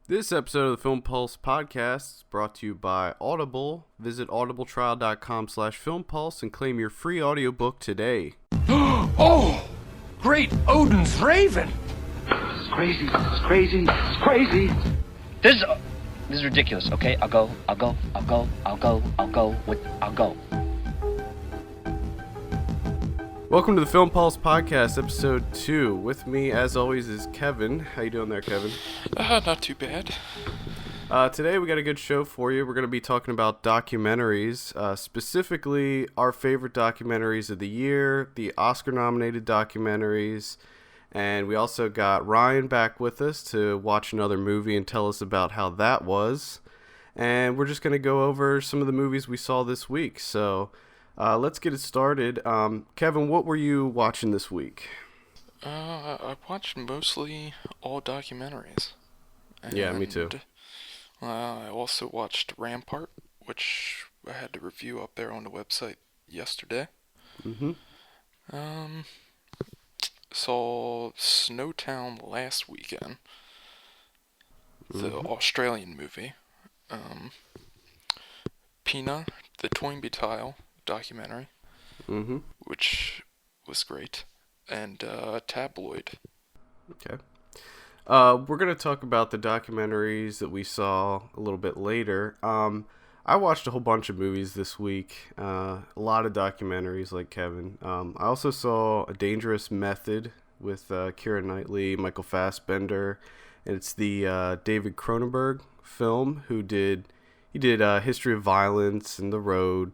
This episode of the Film Pulse podcast is brought to you by Audible. Visit audibletrial.com/filmpulse and claim your free audiobook today. Oh! Great Odin's Raven! This is crazy. This is crazy. This is crazy. This is ridiculous, okay? I'll go. Welcome to the Film Pulse podcast, episode 2. With me, as always, is Kevin. How you doing there, Kevin? Not too bad. Today we got a good show for you. We're going to be talking about documentaries, specifically our favorite documentaries of the year, the Oscar-nominated documentaries, and we also got Ryan back with us to watch another movie and tell us about how that was. And we're just going to go over some of the movies we saw this week. So let's get it started. Kevin, what were you watching this week? I watched mostly all documentaries. Yeah, me too. I also watched Rampart, which I had to review up there on the website yesterday. Mm-hmm. Saw Snowtown last weekend, the Australian movie. Pina, the Toynbee Tile documentary, which was great, and Tabloid. Okay. We're going to talk about the documentaries that we saw a little bit later. I watched a whole bunch of movies this week, a lot of documentaries like Kevin. I also saw A Dangerous Method with Keira Knightley, Michael Fassbender, and it's the David Cronenberg film he did History of Violence and The Road.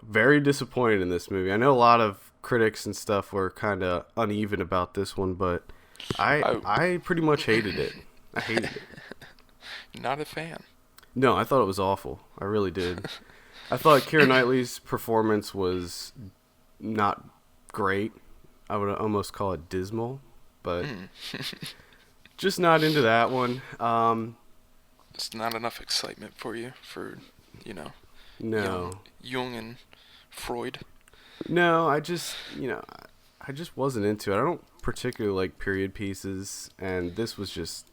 Very disappointed in this movie. I know a lot of critics and stuff were kind of uneven about this one, but I pretty much hated it. I hated it. Not a fan. No, I thought it was awful. I really did. I thought Keira Knightley's performance was not great. I would almost call it dismal, but just not into that one. It's not enough excitement for you for, No. Jung and Freud. No, I just wasn't into it. I don't particularly like period pieces, and this was just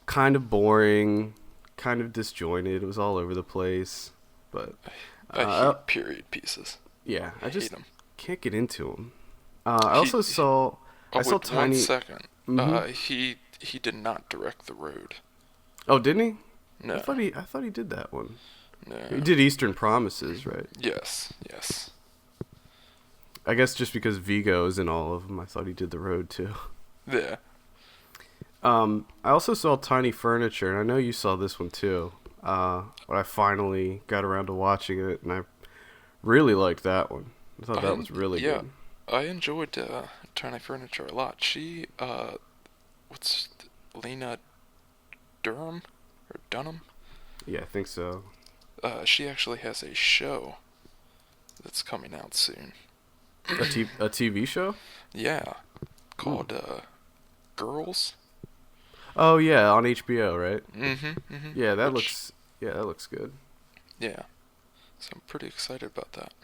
kind of boring, kind of disjointed. It was all over the place, but I hate period pieces. Yeah, I just hate them. Can't get into them. I also saw Tiny. 1 second. He did not direct The Road. Oh, didn't he? No. I thought he did that one. No. He did Eastern Promises, right? Yes. I guess just because Vigo is in all of them, I thought he did The Road too. Yeah. I also saw Tiny Furniture, and I know you saw this one too. But I finally got around to watching it, and I really liked that one. I thought that was really good. I enjoyed Tiny Furniture a lot. She, Lena Dunham? Or Dunham? Yeah, I think so. She actually has a show that's coming out soon. A TV show? Yeah. Called, Girls? Oh yeah, on HBO, right? Mm-hmm. Yeah, that looks good. Yeah. So I'm pretty excited about that.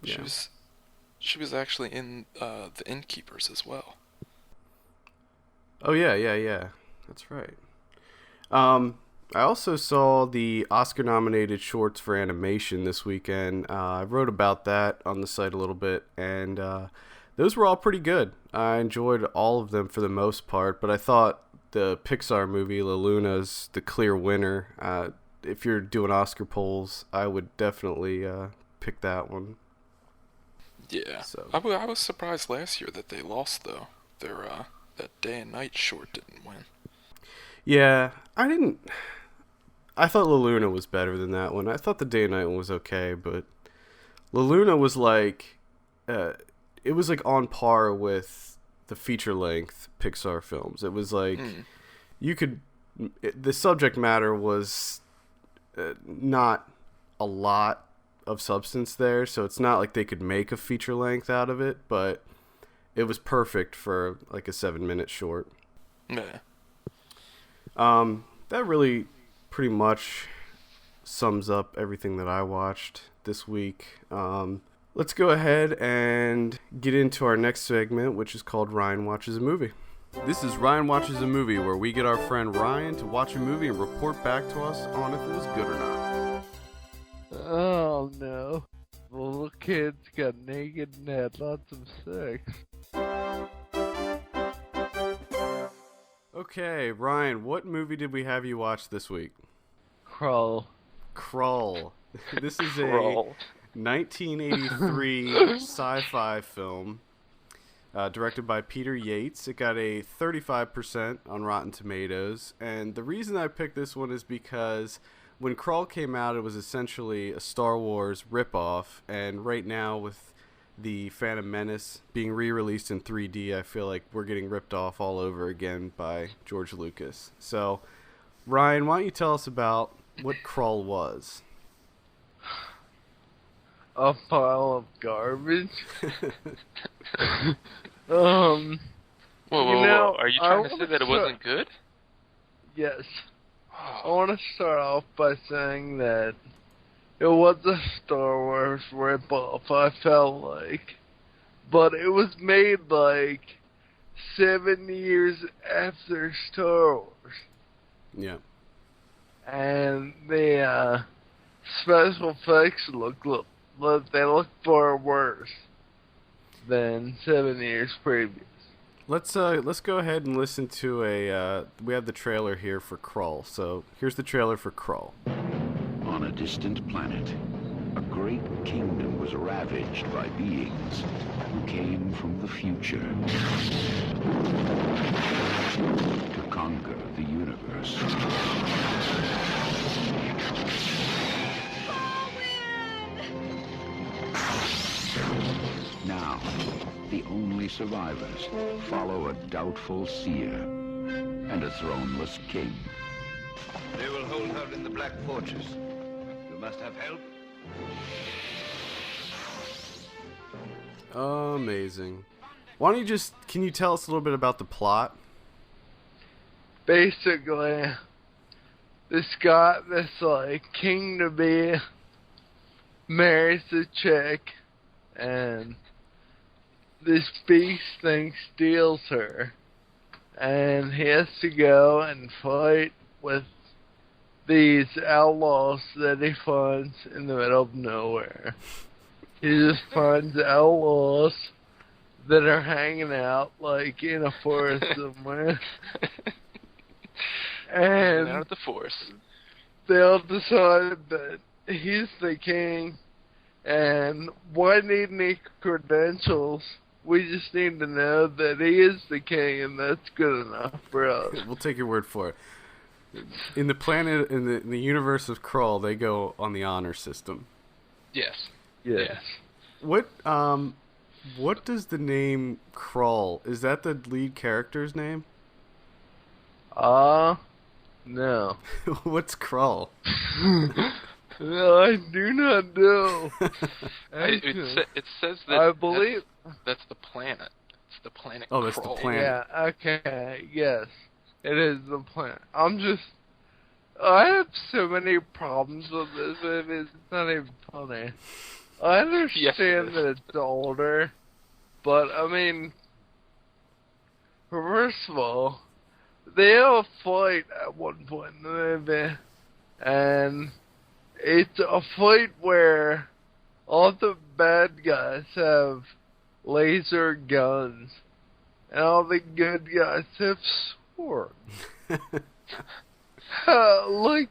Yeah. She was actually in The Innkeepers as well. Oh yeah. That's right. I also saw the Oscar-nominated shorts for animation this weekend. I wrote about that on the site a little bit, and those were all pretty good. I enjoyed all of them for the most part, but I thought the Pixar movie La Luna's the clear winner. If you're doing Oscar polls, I would definitely pick that one. Yeah. So. I was surprised last year that they lost, though. Their that Day and Night short didn't win. Yeah, I thought La Luna was better than that one. I thought the Day and Night one was okay, but La Luna was like, it was like on par with the feature-length Pixar films. It was like, the subject matter was not a lot of substance there, so it's not like they could make a feature-length out of it, but it was perfect for like a 7-minute short. Yeah. That really pretty much sums up everything that I watched this week. Let's go ahead and get into our next segment, which is called Ryan Watches a Movie. This is Ryan Watches a Movie, where we get our friend Ryan to watch a movie and report back to us on if it was good or not. Oh no. The little kids got naked and had lots of sex. Okay, Ryan, what movie did we have you watch this week? Krull. Krull. This is a Krull. 1983 sci-fi film directed by Peter Yates. It got a 35% on Rotten Tomatoes, and the reason I picked this one is because when Krull came out, it was essentially a Star Wars ripoff, and right now with the Phantom Menace being re-released in 3D, I feel like we're getting ripped off all over again by George Lucas. So, Ryan, why don't you tell us about what Krull was? A pile of garbage. Whoa, You know, are you I trying to say wanna that it start- wasn't good? Yes. I want to start off by saying that it was a Star Wars ripoff, I felt like. But it was made like 7 years after Star Wars. Yeah. And the special effects look far worse than 7 years previous. Let's go ahead and listen to we have the trailer here for Krull. So here's the trailer for Krull. On a distant planet, a great kingdom was ravaged by beings who came from the future to conquer the universe. Now, the only survivors follow a doubtful seer and a throneless king. They will hold her in the Black Fortress. You must have help. Amazing. Why don't you can you tell us a little bit about the plot? Basically, this like king-to-be marries a chick, and this beast thing steals her, and he has to go and fight with these outlaws that he finds in the middle of nowhere. He just finds outlaws that are hanging out like in a forest somewhere. And out of the force. they'll decide that he's the king, and why need any credentials? We just need to know that he is the king, and that's good enough for us. We'll take your word for it. In the universe of Krull, they go on the honor system. Yes. Yes. What does the name Krull, is that the lead character's name? No. What's Krull? No, I do not know. It says that I believe. that's the planet. It's the planet. Oh, that's the Krull. planet. Yeah, okay, yes. It is the planet. I have so many problems with this movie, it's not even funny. I understand that it's older, but, I mean, first of all, they have a fight at one point in the movie, and it's a fight where all the bad guys have laser guns, and all the good guys have swords. Like,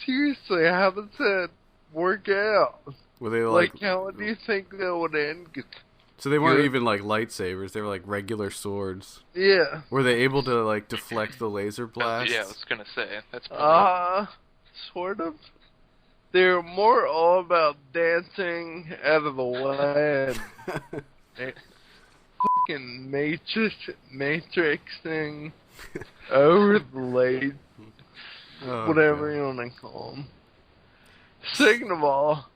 seriously, how does that work out? Were they Like, how do you think that would end? So they weren't even like lightsabers, they were like regular swords. Yeah. Were they able to like deflect the laser blasts? Yeah, I was gonna say that's probably... Sort of. They're more all about dancing out of the way and fucking matrixing over the laser, whatever you want to call them. Second of all,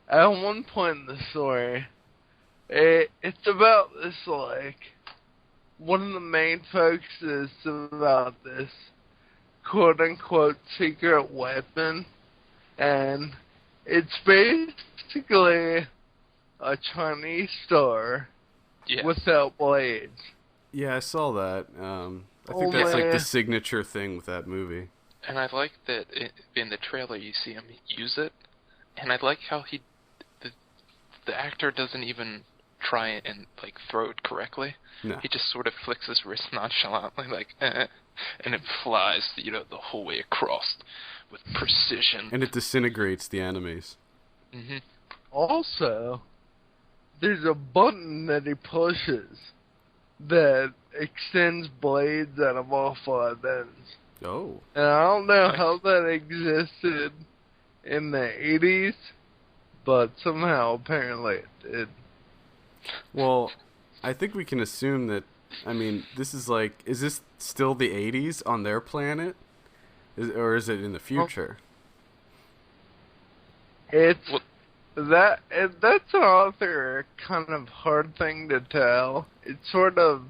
at one point in the story, it's about this, like, one of the main focuses about this quote-unquote secret weapon, and it's basically a Chinese star without blades. Yeah, I saw that. I think Oh, that's like the man. signature thing with that movie. And I like that in the trailer you see him use it, and I like how the actor doesn't even try and like throw it correctly. No. He just sort of flicks his wrist nonchalantly, like, and it flies, the whole way across with precision. And it disintegrates the enemies. Hmm. Also, there's a button that he pushes that extends blades out of all five ends. Oh. And I don't know how that existed in the 80s, but somehow apparently it did. Well, I think we can assume that, I mean, this is like, is this still the 80s on their planet? Or is it in the future? It's that's another kind of hard thing to tell. It's sort of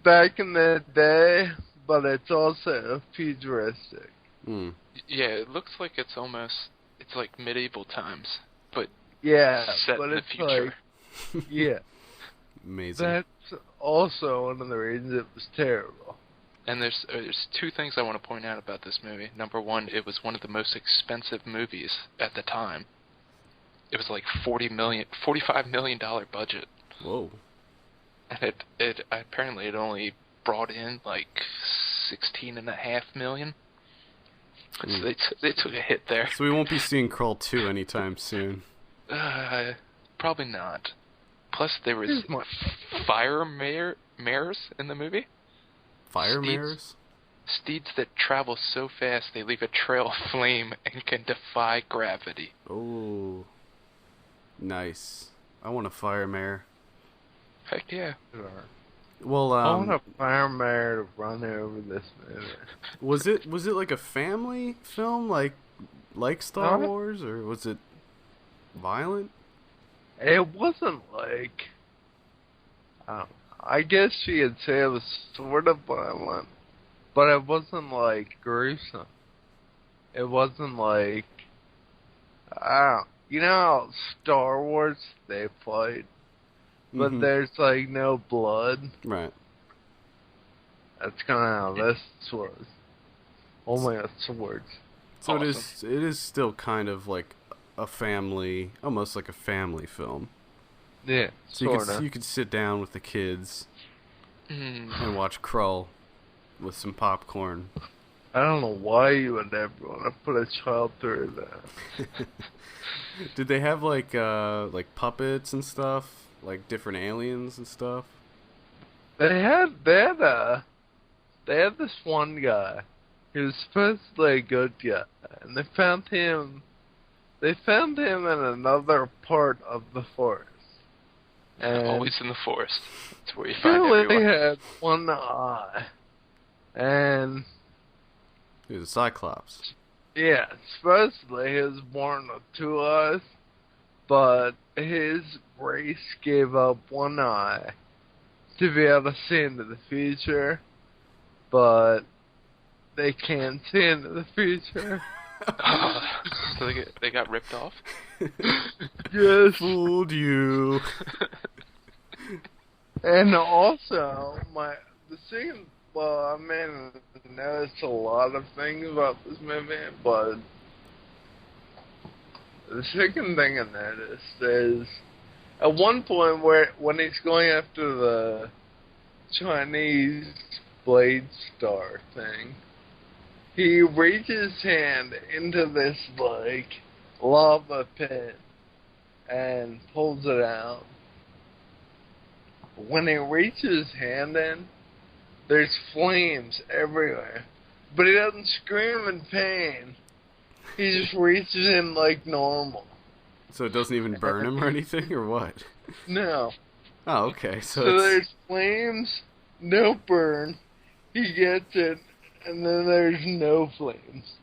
back in the day, but it's also futuristic. Hmm. Yeah, it looks like it's like medieval times, but Yeah, set but in the it's future. like, yeah, Amazing. that's also one of the reasons it was terrible. And there's two things I want to point out about this movie. Number one, it was one of the most expensive movies at the time. It was like $45 million budget, Whoa. and it apparently it only brought in like $16.5 million. So they took a hit there. So we won't be seeing Krull 2 anytime soon. Probably not. Plus, there was fire mares in the movie. Fire Steeds- mirrors? Steeds that travel so fast they leave a trail of flame and can defy gravity. Oh. Nice. I want a fire mare. Heck yeah. Well, I want a fireman to run over this movie. was it like a family film like Star No. Wars, or was it violent? It wasn't like, I guess you could say it was sort of violent, but it wasn't like gruesome. It wasn't like, you know how Star Wars they fight, but Mhm. there's like no blood. Right. That's kind of how this was. Only a swords. So Awesome. it is still kind of like a family, almost like a family film. Yeah, So you could sit down with the kids and watch Krull with some popcorn. I don't know why you would ever want to put a child through that. Did they have like puppets and stuff, like different aliens and stuff? They had this one guy. He was supposedly a good guy, and they found him in another part of the forest. And Always in the forest. That's where you he find only everyone. had one eye. And He was a Cyclops. yeah, supposedly he was born with two eyes, but his race gave up one eye to be able to see into the future, but they can't see into the future. So they got ripped off? Yes. Fooled you. And also, I noticed a lot of things about this movie, but the second thing I noticed is, at one point when he's going after the Chinese Blade Star thing, he reaches his hand into this, like, lava pit and pulls it out. When he reaches his hand in, there's flames everywhere. But he doesn't scream in pain. He just reaches in like normal. So it doesn't even burn him or anything, or what? No. Oh, okay. So So it's, there's flames, no burn. He gets it, and then there's no flames.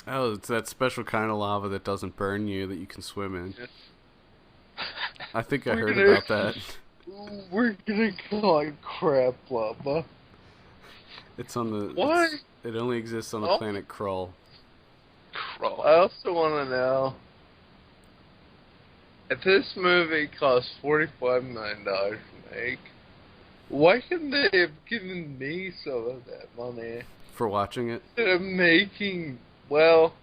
oh, it's that special kind of lava that doesn't burn you that you can swim in. I think I heard about that. We're gonna call it crap lava. It's on the. What? It only exists on the Oh. planet Krull. Krull. I also want to know if this movie cost $45 million to make. Why couldn't they have given me some of that money? For watching it? Instead of making, well,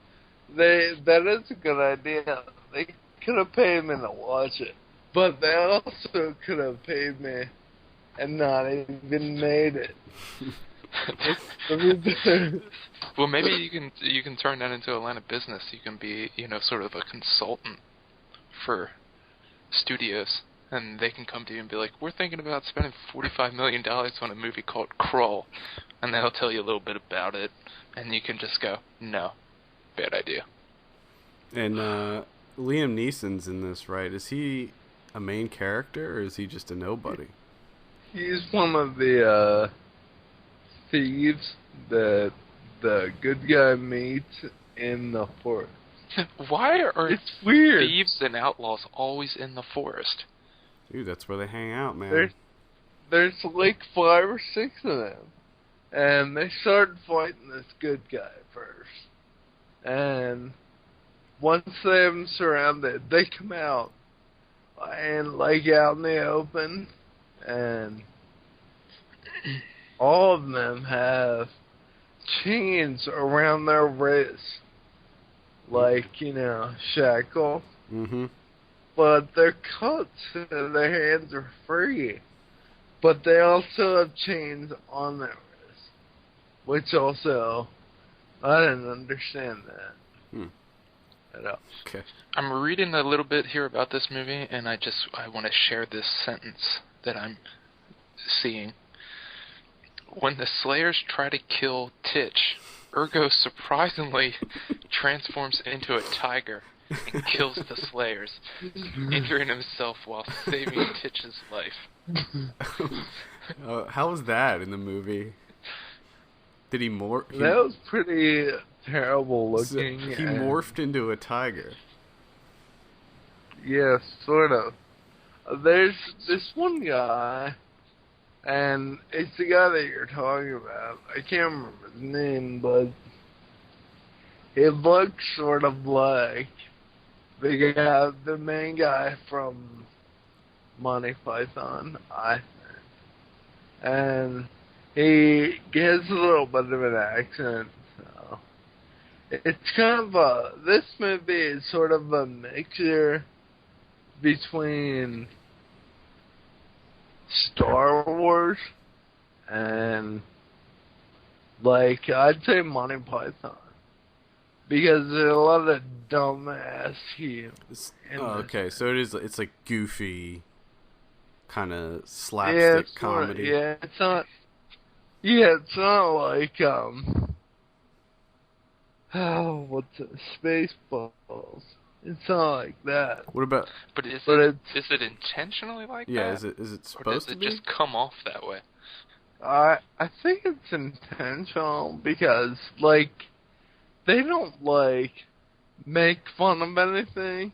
that is a good idea. They could have paid me to watch it. But they also could have paid me and not even made it. Well, maybe you can turn that into a line of business. You can be, sort of a consultant for studios, and they can come to you and be like, we're thinking about spending $45 million on a movie called Krull, and they'll tell you a little bit about it, and you can just go, no, bad idea. And Liam Neeson's in this, right? Is he a main character, or is he just a nobody? He's one of the thieves that the good guy meets in the forest. Why are it's weird. thieves and outlaws always in the forest? Dude, that's where they hang out, man. There's like 5 or 6 of them. And they started fighting this good guy first. And once they have him surrounded, they come out and like out in the open, and all of them have chains around their wrists, like, shackle. Mm-hmm. But their cuts and their hands are free. But they also have chains on their wrists, which also, I didn't understand that. At all. Okay. I'm reading a little bit here about this movie, and I want to share this sentence that I'm seeing. When the Slayers try to kill Titch, Ergo surprisingly transforms into a tiger and kills the Slayers, injuring himself while saving Titch's life. How was that in the movie? Did he morph? That was pretty terrible looking. So he morphed into a tiger. Yeah, sort of. There's this one guy, and it's the guy that you're talking about. I can't remember his name, but it looks sort of like the main guy from Monty Python, I think. And he has a little bit of an accent, so it's kind of this movie is sort of a mixture between Star Wars and, like, I'd say Monty Python. Because there's a lot of dumbass humor. Okay, so it's like goofy, kind of slapstick comedy. It's not like, what's it, Spaceballs. It's not like that. What about? But is it intentionally like that? Yeah, is it supposed to be? Or does it just come off that way? I think it's intentional because, like, they don't, like, make fun of anything,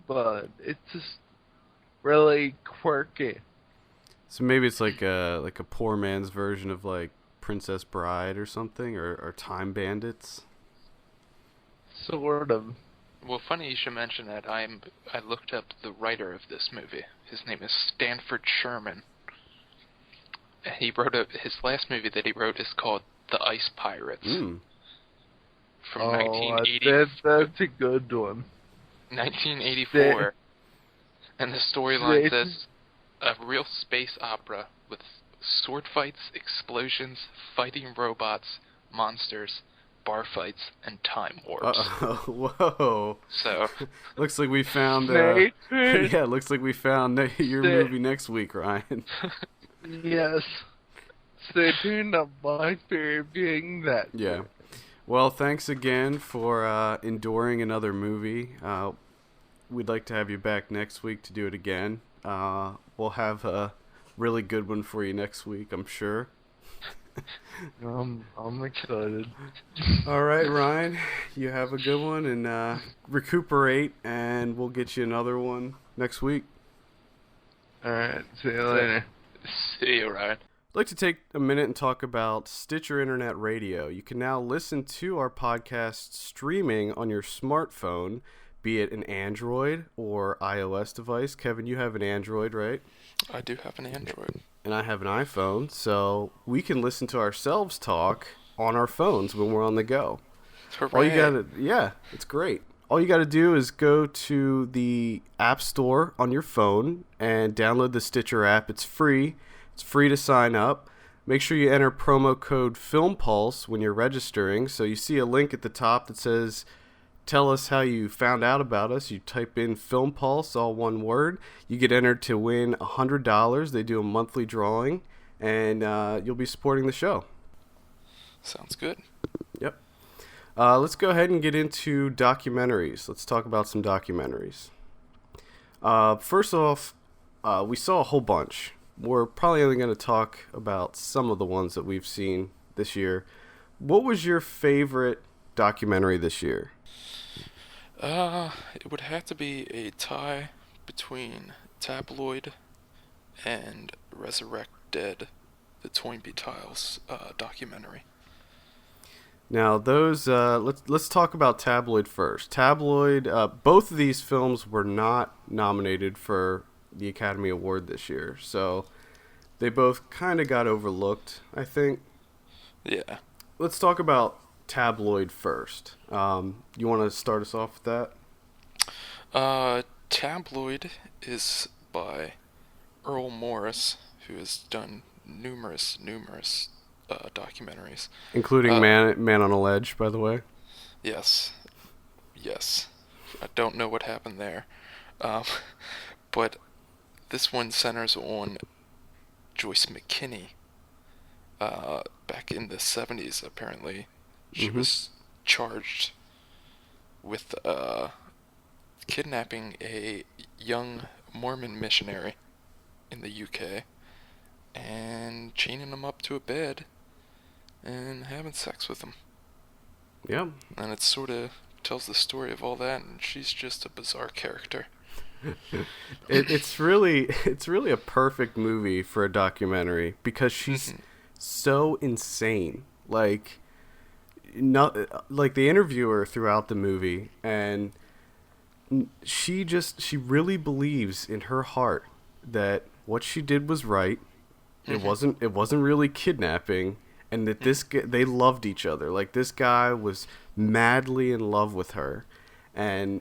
but it's just really quirky. So maybe it's like a poor man's version of, like, Princess Bride or something, or Time Bandits. Sort of. Well, funny you should mention that. I looked up the writer of this movie. His name is Stanford Sherman. He wrote his last movie that he wrote is called The Ice Pirates. From 1980. That's a good one. 1984. And the storyline says a real space opera with sword fights, explosions, fighting robots, monsters, bar fights, and time warps. Whoa! So looks like we found. Looks like we found your movie next week, Ryan. Yes. Stay tuned on my reviewing that. Yeah. Well, thanks again for enduring another movie. We'd like to have you back next week to do it again. We'll have a really good one for you next week, I'm sure. I'm excited. All right, Ryan, you have a good one, and recuperate, and we'll get you another one next week. All right, see you later. See you, Ryan. I'd like to take a minute and talk about Stitcher Internet Radio. You can now listen to our podcast streaming on your smartphone be it an Android or iOS device. Kevin, you have an Android, right? I do have an Android. And I have an iPhone, so we can listen to ourselves talk on our phones when we're on the go. Hooray. All you gotta, yeah, it's great. All you gotta do is go to the App Store on your phone and download the Stitcher app. It's free. It's free to sign up. Make sure you enter promo code FilmPulse when you're registering. So you see a link at the top that says, tell us how you found out about us. You type in FilmPulse, all one word. You get entered to win $100. They do a monthly drawing, and you'll be supporting the show. Sounds good. Yep. Let's go ahead and get into documentaries. Let's talk about some documentaries. First off, we saw a whole bunch. We're probably only going to talk about some of the ones that we've seen this year. What was your favorite documentary this year? It would have to be a tie between Tabloid and Resurrect Dead, the Toynbee Tiles documentary. Now, those let's talk about Tabloid first. Tabloid, both of these films were not nominated for the Academy Award this year, so they both kind of got overlooked, I think. Yeah. Let's talk about Tabloid first. You want to start us off with that? Tabloid is by Earl Morris, who has done numerous documentaries, Including Man on a Ledge, by the way. Yes. I don't know what happened there, but this one centers on Joyce McKinney. Back in the 70s, apparently, she was charged with kidnapping a young Mormon missionary in the UK and chaining him up to a bed and having sex with him. Yeah. And it sort of tells the story of all that, and she's just a bizarre character. It's really a perfect movie for a documentary because she's so insane. Like, they interview her throughout the movie, and she really believes in her heart that what she did was right. It wasn't really kidnapping, and that they loved each other. Like, this guy was madly in love with her and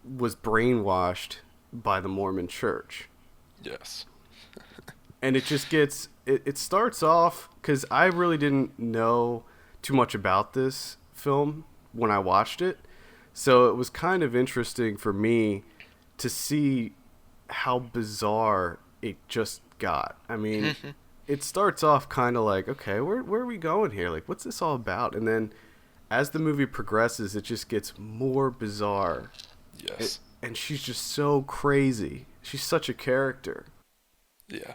was brainwashed by the Mormon Church. Yes. And it just gets it starts off, because I really didn't know too much about this film when I watched it, so it was kind of interesting for me to see how bizarre it just got. I mean, it starts off kind of like, okay, where are we going here? Like, what's this all about? And then as the movie progresses, it just gets more bizarre. Yes. And she's just so crazy. She's such a character. Yeah,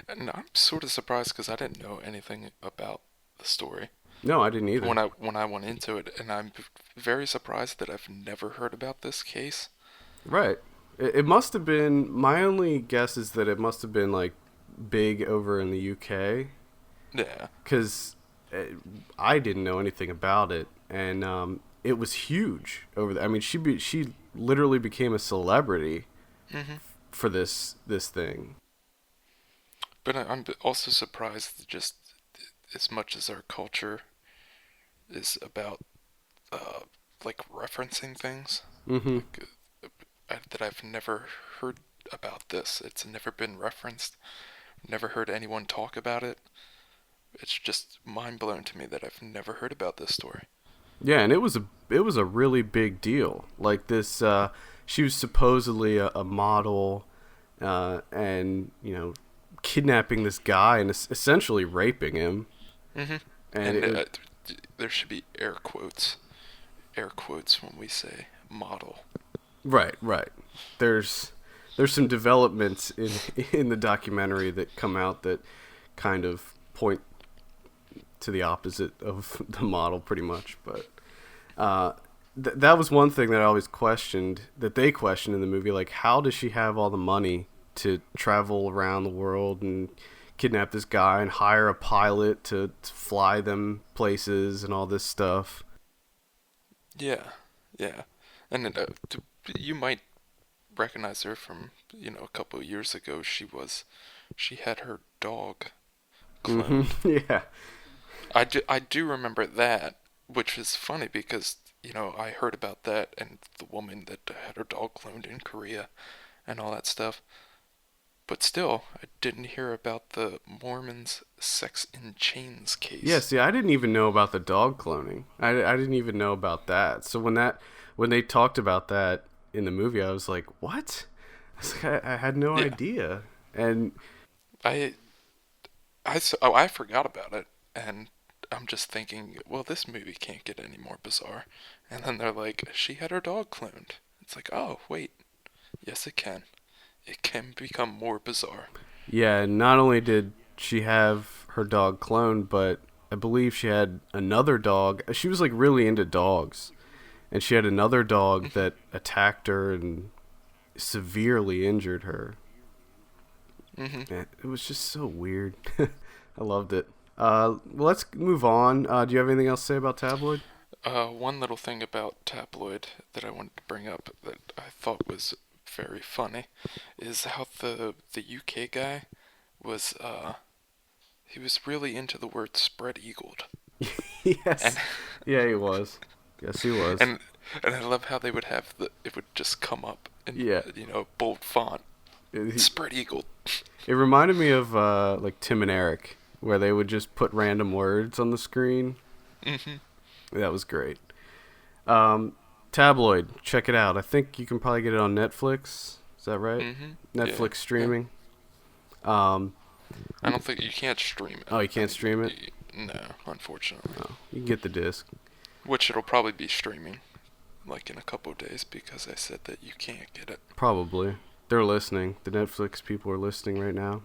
and I'm sort of surprised because I didn't know anything about the story. No, I didn't either. When I went into it, and I'm very surprised that I've never heard about this case. Right. It must have been, my only guess is that it must have been like big over in the UK. Yeah. Because I didn't know anything about it, and it was huge over there. I mean, she literally became a celebrity for this thing. But I'm also surprised just as much as our culture is about like referencing things, that I've never heard about this. It's never been referenced. Never heard anyone talk about it. It's just mind blowing to me that I've never heard about this story. Yeah, and it was a really big deal. Like this, she was supposedly a model, and kidnapping this guy and essentially raping him. And there should be air quotes when we say model. Right. There's some developments in the documentary that come out that kind of point to the opposite of the model, pretty much. But that was one thing that I always questioned, that they questioned in the movie, like, how does she have all the money to travel around the world and kidnap this guy and hire a pilot to fly them places and all this stuff? Yeah. And you might recognize her from, a couple of years ago. She had her dog cloned. Yeah. I do remember that, which is funny because, I heard about that and the woman that had her dog cloned in Korea and all that stuff. But still, I didn't hear about the Mormons' sex in chains case. Yeah, see, I didn't even know about the dog cloning. I didn't even know about that. So when they talked about that in the movie, I was like, what? I was like, I had no idea. And I forgot about it, and I'm just thinking, well, this movie can't get any more bizarre. And then they're like, she had her dog cloned. It's like, oh, wait. Yes, it can. It can become more bizarre. yeah, not only did she have her dog cloned, but I believe she had another dog. She was like really into dogs. And she had another dog that attacked her and severely injured her. Mm-hmm. It was just so weird. I loved it. Well, let's move on. Do you have anything else to say about Tabloid? One little thing about Tabloid that I wanted to bring up that I thought was very funny is how the UK guy was he was really into the word spread eagled. Yes. And Yeah, he was. Yes, he was. and I love how they would have it would just come up in bold font. Spread eagled. It reminded me of like Tim and Eric, where they would just put random words on the screen. Mm-hmm. That was great. Tabloid, check it out. I think you can probably get it on Netflix. Is that right? Mm-hmm. Netflix streaming. I don't think you can't stream it. Oh, you can't stream it? No, unfortunately. Oh, you can get the disc. Which it'll probably be streaming, like in a couple of days, because I said that you can't get it. Probably. They're listening. The Netflix people are listening right now.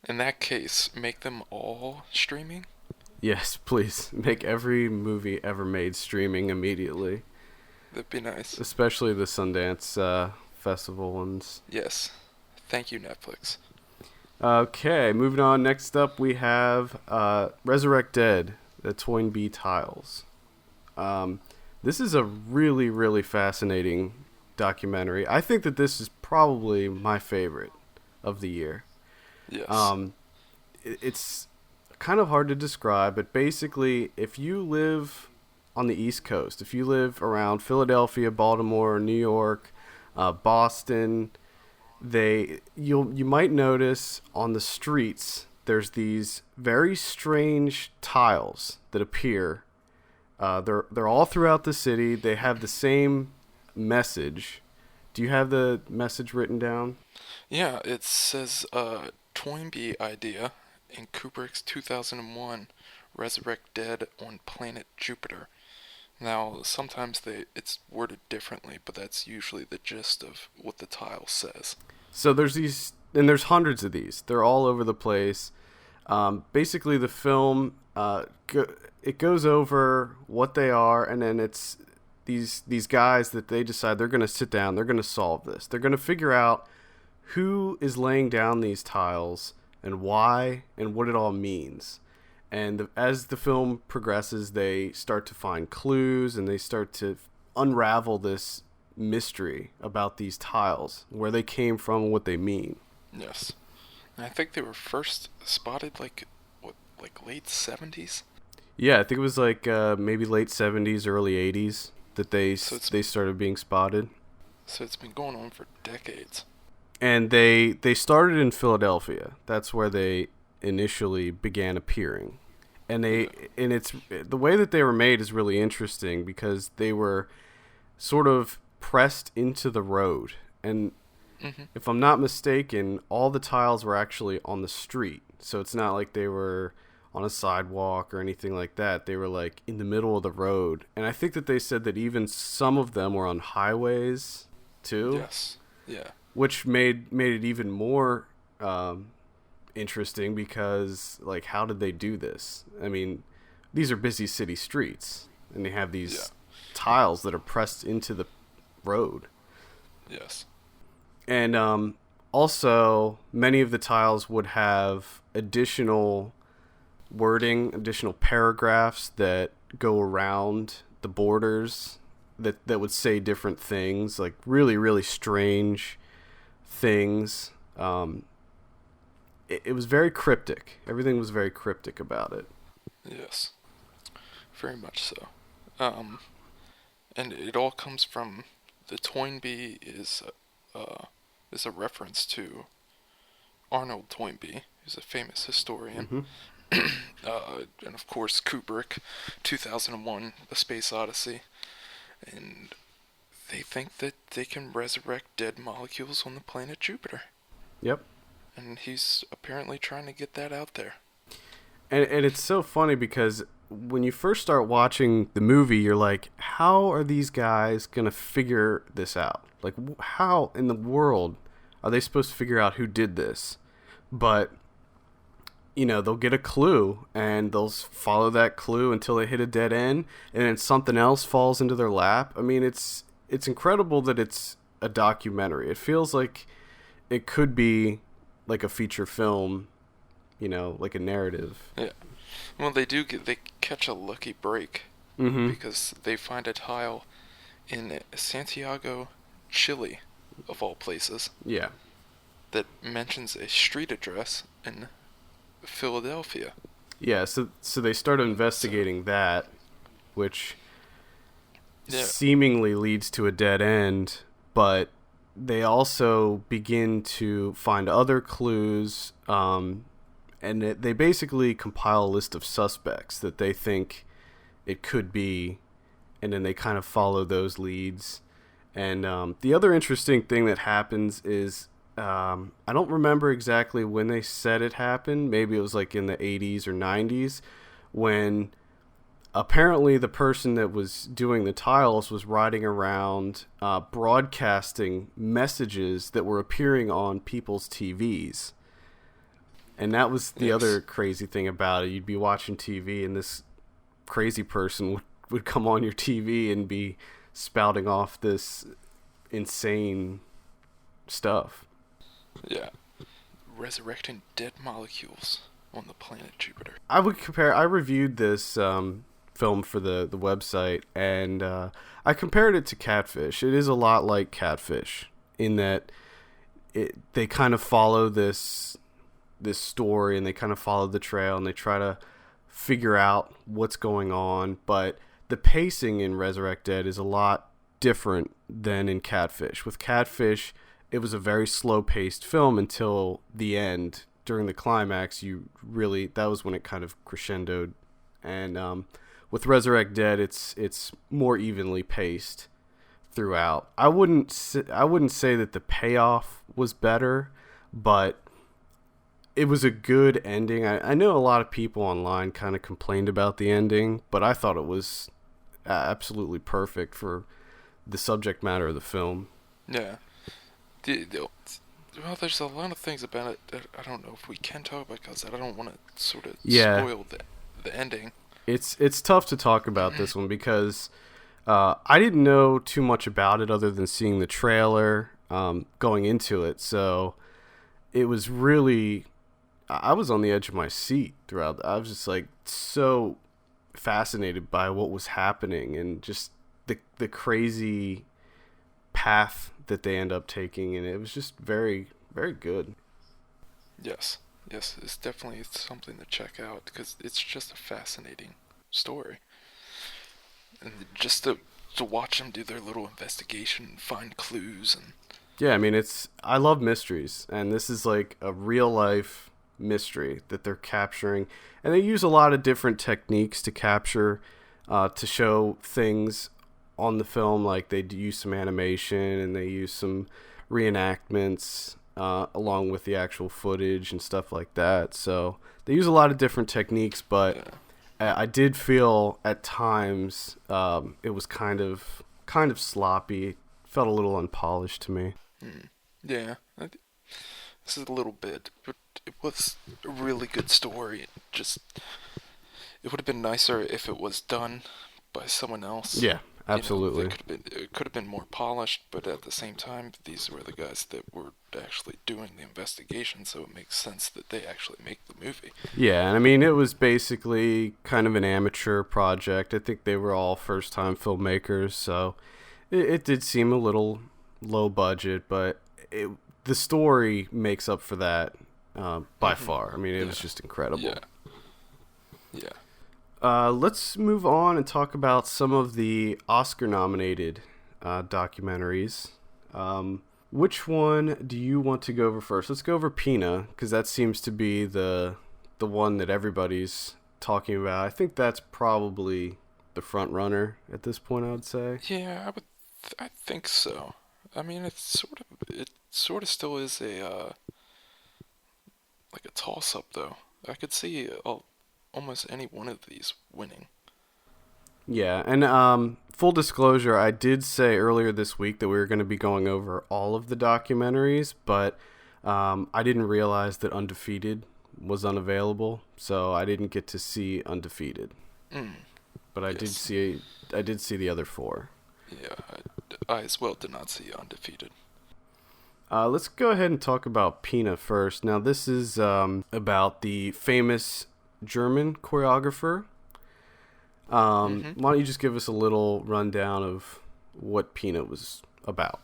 In that case, make them all streaming? Yes, please. Make every movie ever made streaming immediately. That'd be nice. Especially the Sundance Festival ones. Yes. Thank you, Netflix. Okay, moving on. Next up, we have Resurrect Dead, the Toynbee Tiles. This is a really, really fascinating documentary. I think that this is probably my favorite of the year. Yes. It's kind of hard to describe, but basically, if you live on the East Coast, if you live around Philadelphia, Baltimore, New York, Boston, you might notice on the streets there's these very strange tiles that appear. They're all throughout the city. They have the same message. Do you have the message written down? Yeah, it says Toynbee idea in Kubrick's 2001 Resurrect Dead on Planet Jupiter. Now, sometimes it's worded differently, but that's usually the gist of what the tile says. So there's hundreds of these. They're all over the place. Basically, the film it goes over what they are, and then it's these guys that they decide they're going to sit down. They're going to solve this. They're going to figure out who is laying down these tiles and why and what it all means. And as the film progresses, they start to find clues and they start to unravel this mystery about these tiles, where they came from, what they mean. Yes. And I think they were first spotted like late 70s? Yeah, I think it was like maybe late 70s, early 80s that they started being spotted. So it's been going on for decades. And they started in Philadelphia. That's where they initially began appearing. And it's the way that they were made is really interesting because they were sort of pressed into the road. And if I'm not mistaken, all the tiles were actually on the street. So it's not like they were on a sidewalk or anything like that. They were like in the middle of the road. And I think that they said that even some of them were on highways too. Yes. Yeah. Which made it even more interesting because, like, how did they do this? I mean, these are busy city streets, and they have these tiles that are pressed into the road. Yes. And also, many of the tiles would have additional wording, additional paragraphs that go around the borders that would say different things, like really, really strange things. It was very cryptic. Everything was very cryptic about it. Yes, very much so. And it all comes from the Toynbee is a reference to Arnold Toynbee, who's a famous historian. And of course Kubrick, 2001, A Space Odyssey. And they think that they can resurrect dead molecules on the planet Jupiter. Yep. And he's apparently trying to get that out there. And it's so funny because when you first start watching the movie, you're like, how are these guys going to figure this out? Like, how in the world are they supposed to figure out who did this? But, you know, they'll get a clue, and they'll follow that clue until they hit a dead end, and then something else falls into their lap. I mean, it's incredible that it's a documentary. It feels like it could be like a feature film, you know, like a narrative. Yeah. Well, they catch a lucky break because they find a tile in Santiago, Chile, of all places. Yeah. That mentions a street address in Philadelphia. Yeah, so they start investigating that, which seemingly leads to a dead end, but they also begin to find other clues, and they basically compile a list of suspects that they think it could be, and then they kind of follow those leads. And the other interesting thing that happens is, I don't remember exactly when they said it happened. Maybe it was like in the 80s or 90s, when apparently the person that was doing the tiles was riding around broadcasting messages that were appearing on people's TVs. And that was the other crazy thing about it. You'd be watching TV, and this crazy person would come on your TV and be spouting off this insane stuff. Yeah. Resurrecting dead molecules on the planet Jupiter. I reviewed this film for the website, and I compared it to Catfish. It is a lot like Catfish in that they kind of follow this story, and they kind of follow the trail, and they try to figure out what's going on. But the pacing in Resurrect Dead is a lot different than in Catfish. With Catfish, it was a very slow-paced film until the end. During the climax, that was when it kind of crescendoed. And with Resurrect Dead, it's more evenly paced throughout. I wouldn't say that the payoff was better, but it was a good ending. I know a lot of people online kind of complained about the ending, but I thought it was absolutely perfect for the subject matter of the film. Yeah. Well, there's a lot of things about it that I don't know if we can talk about because I don't want to sort of spoil the ending. It's tough to talk about this one because I didn't know too much about it other than seeing the trailer going into it. So it was really, I was on the edge of my seat throughout. I was just like so fascinated by what was happening and just the crazy path that they end up taking, and it was just very, very good. Yes, it's definitely something to check out because it's just a fascinating story, and just to watch them do their little investigation and find clues. And yeah, I mean, I love mysteries, and this is like a real life mystery that they're capturing, and they use a lot of different techniques to capture, to show things on the film. Like they use some animation and they use some reenactments along with the actual footage and stuff like that. So they use a lot of different techniques, but I did feel at times it was kind of sloppy. It felt a little unpolished to me. Yeah, this is a little bit, but it was a really good story. It would have been nicer if it was done by someone else. Yeah, absolutely. It could have been more polished, but at the same time, these were the guys that were actually doing the investigation, so it makes sense that they actually make the movie. Yeah, and I mean, it was basically kind of an amateur project. I think they were all first-time filmmakers, so it did seem a little low budget, but the story makes up for that by far. I mean, it was just incredible. Yeah. Yeah. Let's move on and talk about some of the Oscar-nominated documentaries. Which one do you want to go over first? Let's go over Pina, because that seems to be the one that everybody's talking about. I think that's probably the front runner at this point, I would say. Yeah, I think so. I mean, it sort of still is like a toss-up, though. I could see almost any one of these winning. Yeah, and full disclosure, I did say earlier this week that we were going to be going over all of the documentaries, but I didn't realize that Undefeated was unavailable, so I didn't get to see Undefeated. But I did see the other 4. Yeah, I as well did not see Undefeated. Let's go ahead and talk about Pina first. Now, this is about the famous German choreographer. Why don't you just give us a little rundown of what Pina was about?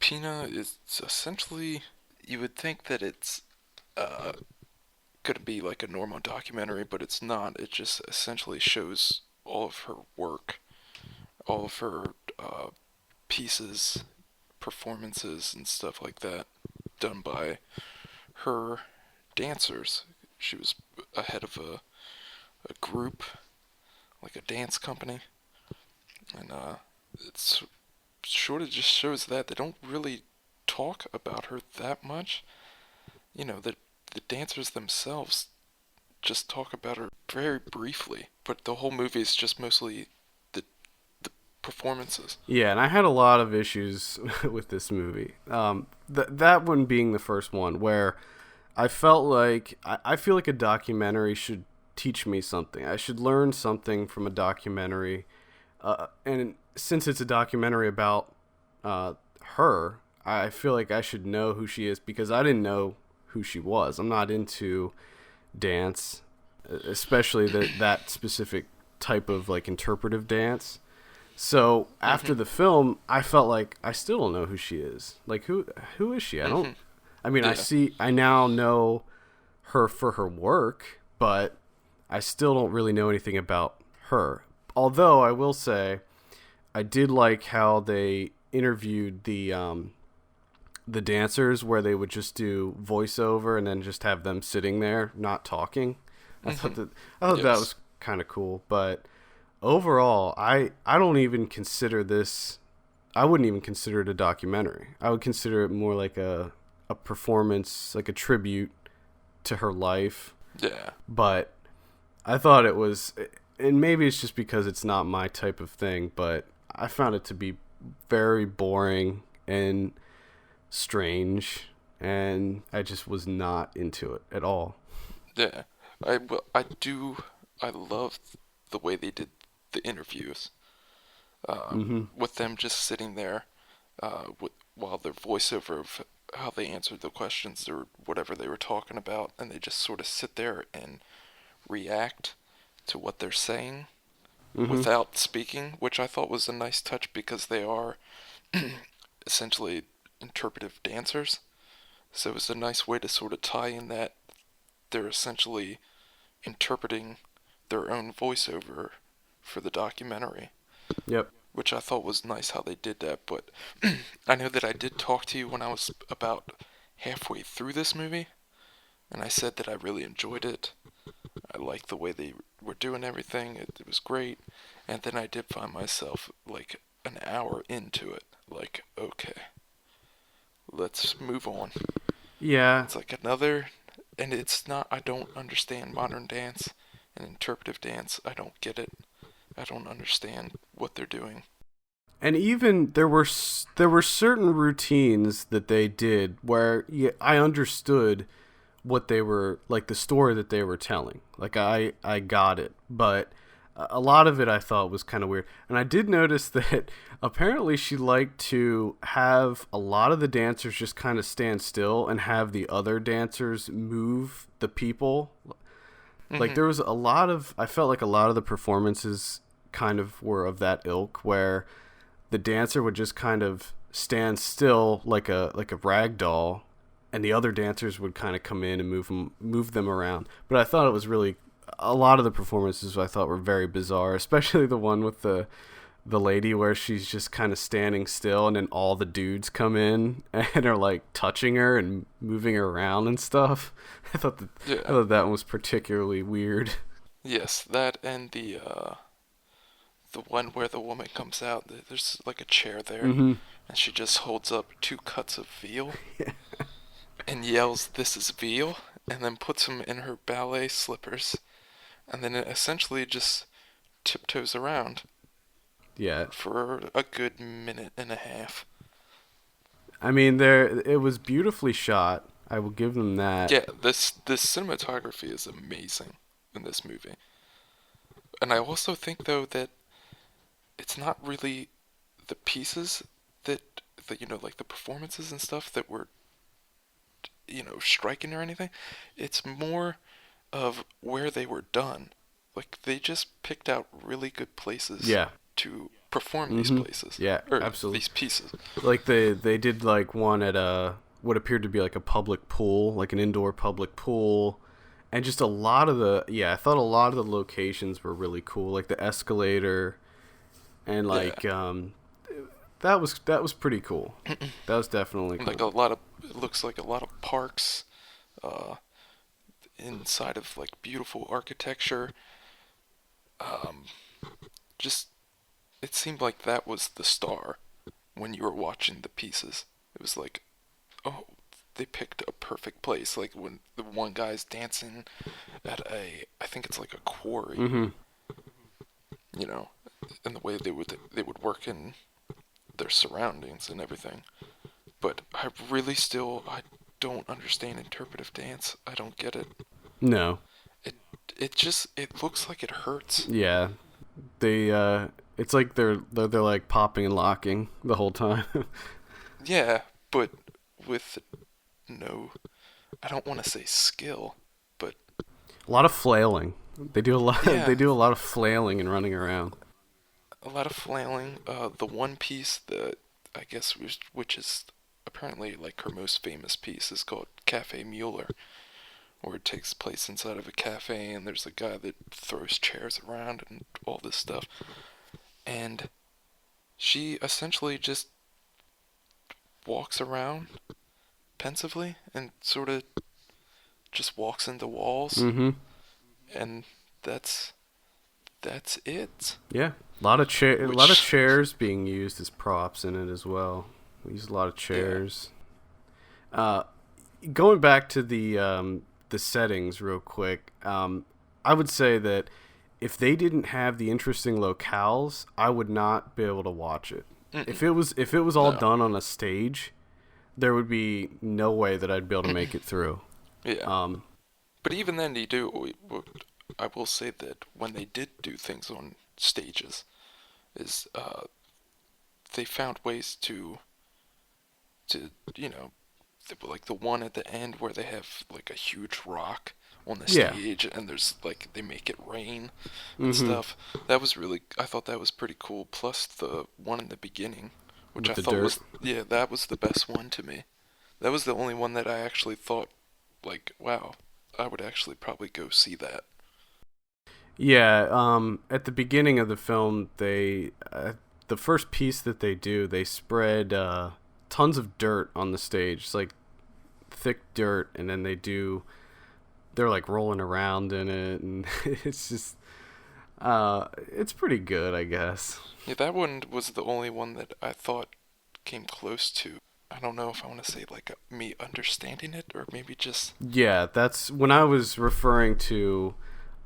Pina is essentially, you would think that it's could be like a normal documentary, but it's not. It just essentially shows all of her work, all of her pieces, performances, and stuff like that, done by her dancers. She was a head of a group, like a dance company, and it's sort of just shows that they don't really talk about her that much. You know, the dancers themselves just talk about her very briefly, but the whole movie is just mostly the performances. Yeah, and I had a lot of issues with this movie. That one being the first one, where I felt like I feel like a documentary should teach me something. I should learn something from a documentary, and since it's a documentary about her, I feel like I should know who she is, because I didn't know who she was. I'm not into dance, especially that specific type of like interpretive dance. So after the film, I felt like I still don't know who she is. Like who is she? I don't. I mean, I now know her for her work, but I still don't really know anything about her. Although I will say, I did like how they interviewed the dancers, where they would just do voiceover and then just have them sitting there not talking. I thought that was kind of cool. But overall, I don't even consider this. I wouldn't even consider it a documentary. I would consider it more like a performance, like a tribute to her life. Yeah. But I thought it was, and maybe it's just because it's not my type of thing, but I found it to be very boring and strange, and I just was not into it at all. Yeah. I love the way they did the interviews, with them just sitting there, while their voiceover of how they answered the questions or whatever they were talking about, and they just sort of sit there and react to what they're saying without speaking, which I thought was a nice touch, because they are essentially interpretive dancers. So it was a nice way to sort of tie in that they're essentially interpreting their own voiceover for the documentary. Yep. Which I thought was nice how they did that, but I know that I did talk to you when I was about halfway through this movie, and I said that I really enjoyed it. I liked the way they were doing everything. It was great. And then I did find myself like an hour into it, like, okay, let's move on. Yeah. It's like another, and it's not, I don't understand modern dance and interpretive dance. I don't get it. I don't understand what they're doing. And even there were certain routines that they did where I understood what they were, like the story that they were telling. Like I got it, but a lot of it I thought was kind of weird. And I did notice that apparently she liked to have a lot of the dancers just kind of stand still and have the other dancers move the people. Like there was a lot of, I felt like a lot of the performances kind of were of that ilk, where the dancer would just kind of stand still like a rag doll, and the other dancers would kind of come in and move them around. But I thought it was really, a lot of the performances I thought were very bizarre, especially the one with the lady where she's just kind of standing still, and then all the dudes come in and are like touching her and moving her around and stuff. I thought that one was particularly weird. Yes, that and the one where the woman comes out. There's like a chair there, and she just holds up 2 cuts of veal and yells, "This is veal," and then puts them in her ballet slippers, and then it essentially just tiptoes around. Yeah. For a good minute and a half. I mean, it was beautifully shot. I will give them that. Yeah, this cinematography is amazing in this movie. And I also think, though, that it's not really the pieces that like the performances and stuff that were, striking or anything. It's more of where they were done. Like, they just picked out really good places. Yeah. To perform these places. Yeah, or absolutely. These pieces. Like they did like one at what appeared to be like a public pool, like an indoor public pool, and just a lot of I thought a lot of the locations were really cool, like the escalator, and like that was pretty cool. That was definitely cool. Like it looks like a lot of parks, inside of like beautiful architecture. Just. It seemed like that was the star when you were watching the pieces. It was like, oh, they picked a perfect place. Like when the one guy's dancing at I think it's like a quarry. And the way they would work in their surroundings and everything. But I don't understand interpretive dance. I don't get it. No. It looks like it hurts. Yeah. It's like they're like popping and locking the whole time. Yeah, but with no, I don't want to say skill, but a lot of flailing. They do a lot. Yeah. They do a lot of flailing and running around. A lot of flailing. The one piece that I guess which is apparently like her most famous piece is called Cafe Mueller, where it takes place inside of a cafe and there's a guy that throws chairs around and all this stuff. And she essentially just walks around pensively and sort of just walks into walls. And that's it. Yeah, a lot of chairs being used as props in it as well. We use a lot of chairs. Yeah. Going back to the settings real quick, I would say that if they didn't have the interesting locales, I would not be able to watch it. If it was all done on a stage, there would be no way that I'd be able to make it through. Yeah. But even then, I will say that when they did do things on stages, they found ways to like the one at the end where they have like a huge rock on the stage, and there's like they make it rain and stuff. That was I thought that was pretty cool. Plus the one in the beginning, which I thought that was the best one to me. That was the only one that I actually thought like, wow, I would actually probably go see that. Yeah, at the beginning of the film, the first piece that they do, they spread tons of dirt on the stage. It's like thick dirt, and then they're like rolling around in it, and it's just it's pretty good, I guess. Yeah, that one was the only one that I thought came close to, I don't know if I want to say like me understanding it, or maybe just... Yeah, that's when I was referring to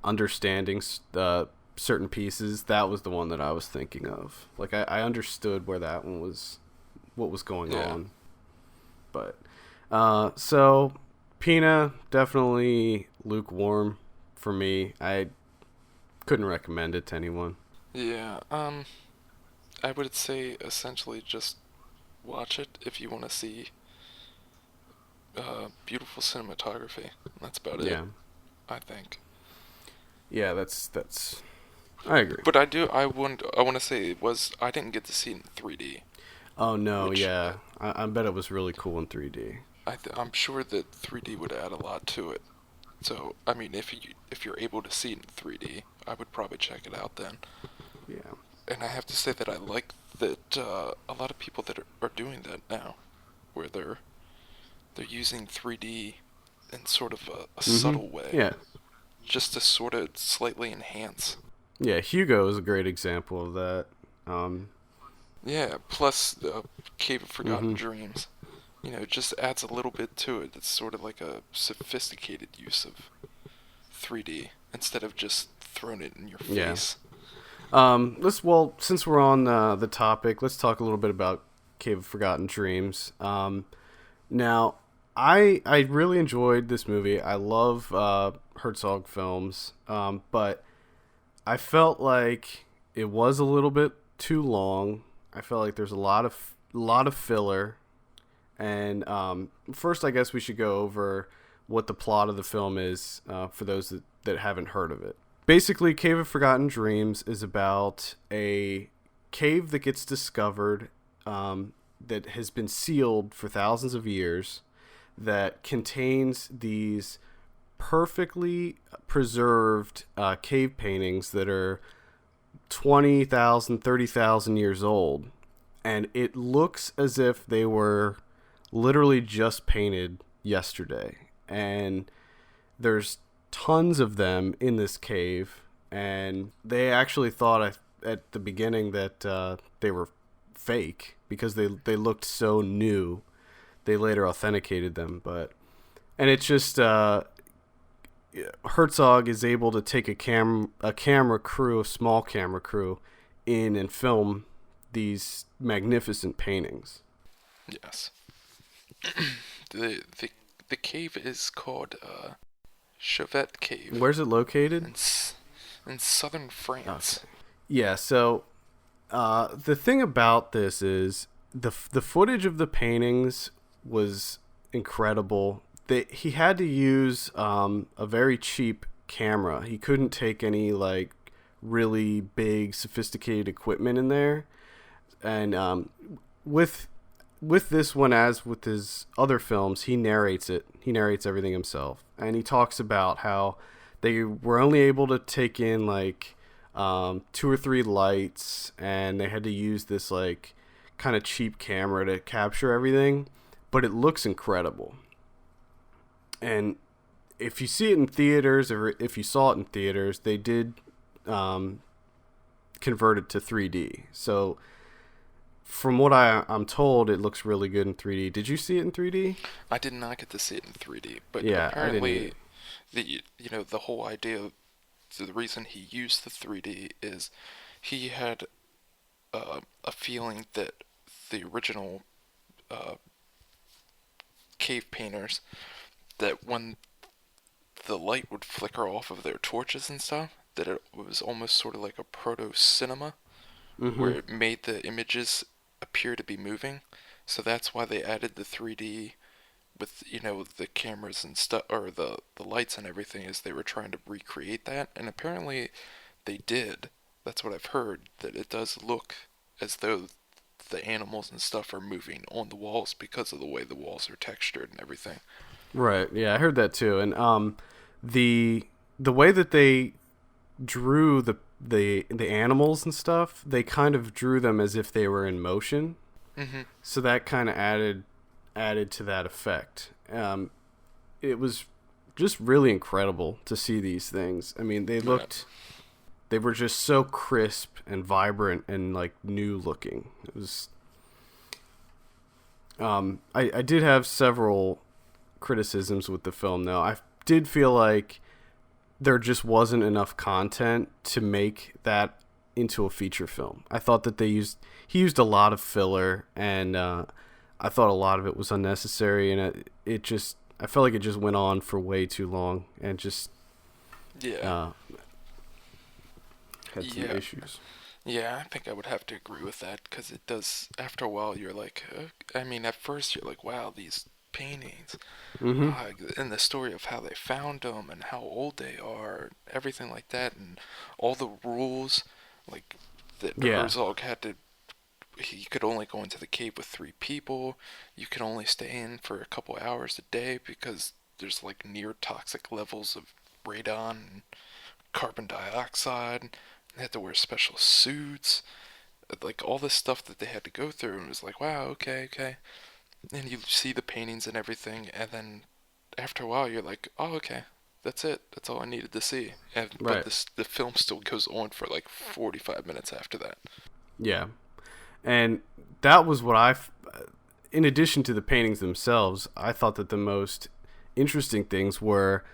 understanding certain pieces, that was the one that I was thinking of. Like I understood where that one was, what was going on. But so Pina, definitely lukewarm for me. I Couldn't recommend it to anyone. Yeah, I would say essentially just watch it if you want to see beautiful cinematography. That's about it. Yeah. I think. Yeah, that's. I agree. But I want to say I didn't get to see it in 3D. Oh no, which, yeah. I bet it was really cool in 3D. I'm sure that 3D would add a lot to it. So I mean, if you're able to see it in 3D, I would probably check it out then. Yeah. And I have to say that I like that a lot of people that are doing that now, where they're using 3D in sort of a subtle way. Yeah. Just to sort of slightly enhance. Yeah, Hugo is a great example of that. Yeah, plus the Cave of Forgotten Dreams. You know, it just adds a little bit to it. It's sort of like a sophisticated use of 3D instead of just throwing it in your face. Since we're on the topic, let's talk a little bit about Cave of Forgotten Dreams. Now, I really enjoyed this movie. I love Herzog films, but I felt like it was a little bit too long. I felt like there's a lot of filler. And first, I guess we should go over what the plot of the film is for those that haven't heard of it. Basically, Cave of Forgotten Dreams is about a cave that gets discovered that has been sealed for thousands of years that contains these perfectly preserved cave paintings that are 20,000, 30,000 years old. And it looks as if they were literally just painted yesterday. And there's tons of them in this cave. And they actually thought at the beginning that they were fake because they looked so new. They later authenticated them. And it's just... Herzog is able to take a camera crew, a small camera crew, in and film these magnificent paintings. Yes. The cave is called Chauvet Cave. Where's it located? In southern France. Okay. Yeah, so the thing about this is the footage of the paintings was incredible. He had to use a very cheap camera. He couldn't take any like really big, sophisticated equipment in there. And with this one, as with his other films, he narrates it. He narrates everything himself, and he talks about how they were only able to take in like 2 or 3 lights, and they had to use this like kind of cheap camera to capture everything, but it looks incredible. And if you see it in theaters, or if you saw it in theaters, they did convert it to 3D. So from what I'm told, it looks really good in 3D. Did you see it in 3D? I did not get to see it in 3D, but yeah, apparently the whole idea, the reason he used the 3D is he had a feeling that the original cave painters, that when the light would flicker off of their torches and stuff, that it was almost sort of like a proto-cinema, where it made the images appear to be moving. So that's why they added the 3D with, the cameras and stuff, or the lights and everything, is they were trying to recreate that. And apparently they did. That's what I've heard, that it does look as though the animals and stuff are moving on the walls because of the way the walls are textured and everything. Right. Yeah, I heard that too. And the way that they drew the animals and stuff, they kind of drew them as if they were in motion. Mm-hmm. So that kind of added to that effect. It was just really incredible to see these things. I mean, they were just so crisp and vibrant and like new looking. It was. I did have several criticisms with the film, though. I did feel like there just wasn't enough content to make that into a feature film. I thought that he used a lot of filler, and I thought a lot of it was unnecessary, and I felt like it just went on for way too long, and just had some Yeah. issues. Yeah, I think I would have to agree with that because it does. After a while, you're like, I mean, at first you're like, wow, these paintings, Mm-hmm. and the story of how they found them and how old they are, everything like that, and all the rules, like that Yeah. Herzog had to. He could only go into the cave with 3 people. You could only stay in for a couple hours a day because there's like near toxic levels of radon and carbon dioxide. They had to wear special suits, like all this stuff that they had to go through, and it was like, wow, okay, okay. And you see the paintings and everything, and then after a while, you're like, oh, okay, that's it. That's all I needed to see. And Right. but the film still goes on for like 45 minutes after that. Yeah. And that was what in addition to the paintings themselves, I thought that the most interesting things were,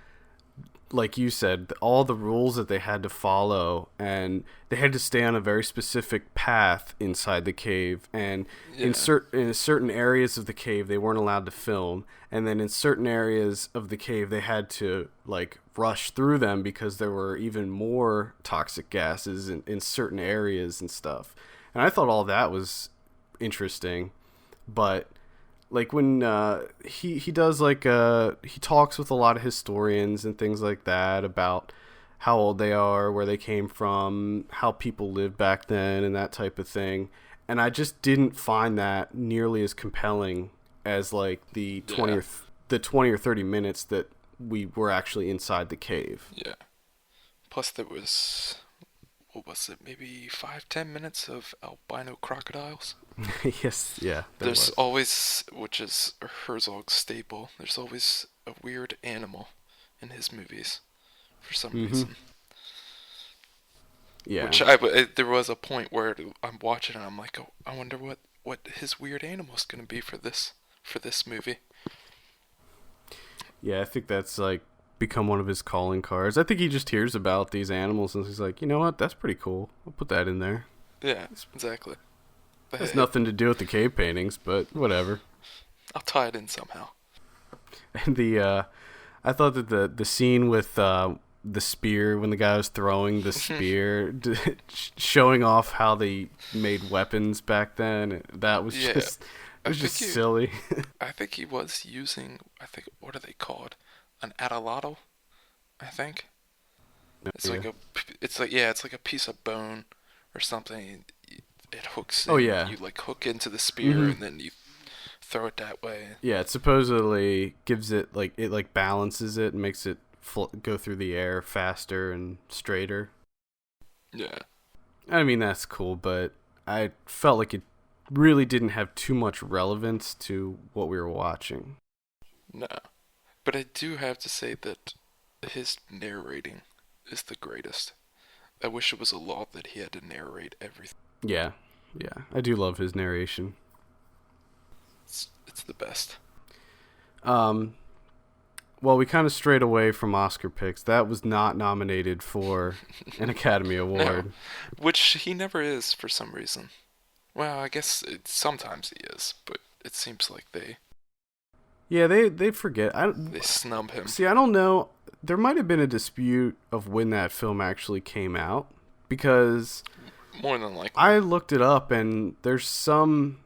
like you said, all the rules that they had to follow, and they had to stay on a very specific path inside the cave, and Yeah. in certain areas of the cave they weren't allowed to film, and then in certain areas of the cave they had to like rush through them because there were even more toxic gases in certain areas and stuff. And I thought all that was interesting, but like when he does like he talks with a lot of historians and things like that about how old they are, where they came from, how people lived back then, and that type of thing. And I just didn't find that nearly as compelling as like the 20 or 30 minutes that we were actually inside the cave. Yeah. Plus, there was, what was it, maybe 5-10 minutes of albino crocodiles? Yes, yeah. There's always, which is Herzog's staple, there's always a weird animal in his movies for some reason. Yeah. Which there was a point where I'm watching and I'm like, oh, I wonder what his weird animal's gonna be for this movie. Yeah, I think that's like become one of his calling cards. I think he just hears about these animals and he's like, you know what, that's pretty cool. I'll put that in there. Yeah, exactly. It has nothing to do with the cave paintings, but whatever. I'll tie it in somehow. And I thought that the scene with the spear, when the guy was throwing the spear, showing off how they made weapons back then, that was just silly. I think he was using, what are they called? An atlatl, I think. It's like a piece of bone or something. It hooks. Oh yeah. You like hook into the spear and then you throw it that way. Yeah, it supposedly gives it it balances it and makes it go through the air faster and straighter. Yeah. I mean, that's cool, but I felt like it really didn't have too much relevance to what we were watching. No. But I do have to say that his narrating is the greatest. I wish it was a law that he had to narrate everything. Yeah. I do love his narration. It's the best. Well, we kind of strayed away from Oscar picks. That was not nominated for an Academy Award. No, which he never is for some reason. Well, I guess sometimes he is, but it seems like they... Yeah, they forget. They snub him. See, I don't know. There might have been a dispute of when that film actually came out, because... More than likely. I looked it up, and there's some